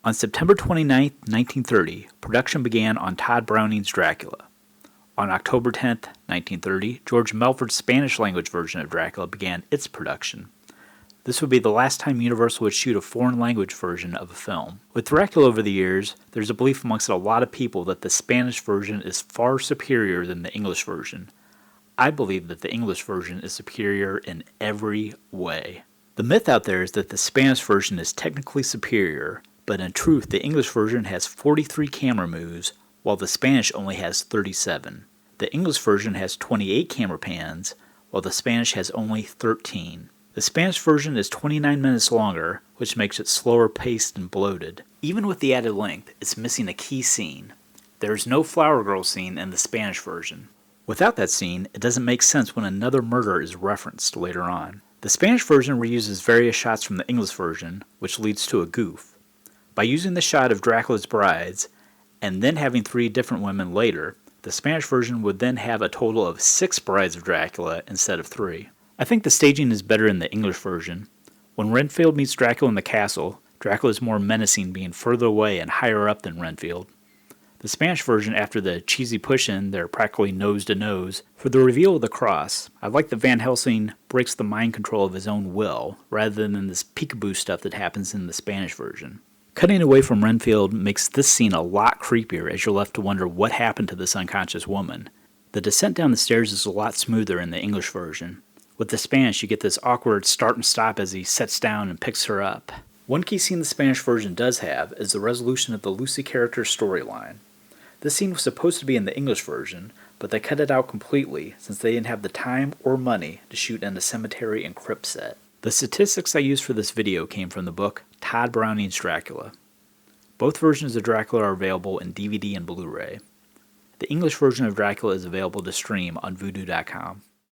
On September 29, 1930, production began on Todd Browning's Dracula. On October 10, 1930, George Melford's Spanish-language version of Dracula began its production. This would be the last time Universal would shoot a foreign-language version of a film. With Dracula over the years, there's a belief amongst a lot of people that the Spanish version is far superior than the English version. I believe that the English version is superior in every way. The myth out there is that the Spanish version is technically superior, but in truth, the English version has 43 camera moves, while the Spanish only has 37. The English version has 28 camera pans, while the Spanish has only 13. The Spanish version is 29 minutes longer, which makes it slower paced and bloated. Even with the added length, it's missing a key scene. There is no flower girl scene in the Spanish version. Without that scene, it doesn't make sense when another murder is referenced later on. The Spanish version reuses various shots from the English version, which leads to a goof. By using the shot of Dracula's brides, and then having 3 different women later, the Spanish version would then have a total of 6 brides of Dracula instead of 3. I think the staging is better in the English version. When Renfield meets Dracula in the castle, Dracula is more menacing, being further away and higher up than Renfield. The Spanish version, after the cheesy push-in, they're practically nose to nose. For the reveal of the cross, I like that Van Helsing breaks the mind control of his own will, rather than this peekaboo stuff that happens in the Spanish version. Cutting away from Renfield makes this scene a lot creepier as you're left to wonder what happened to this unconscious woman. The descent down the stairs is a lot smoother in the English version. With the Spanish, you get this awkward start and stop as he sets down and picks her up. One key scene the Spanish version does have is the resolution of the Lucy character's storyline. This scene was supposed to be in the English version, but they cut it out completely since they didn't have the time or money to shoot in a cemetery and crypt set. The statistics I used for this video came from the book Todd Browning's Dracula. Both versions of Dracula are available in DVD and Blu-ray. The English version of Dracula is available to stream on Vudu.com.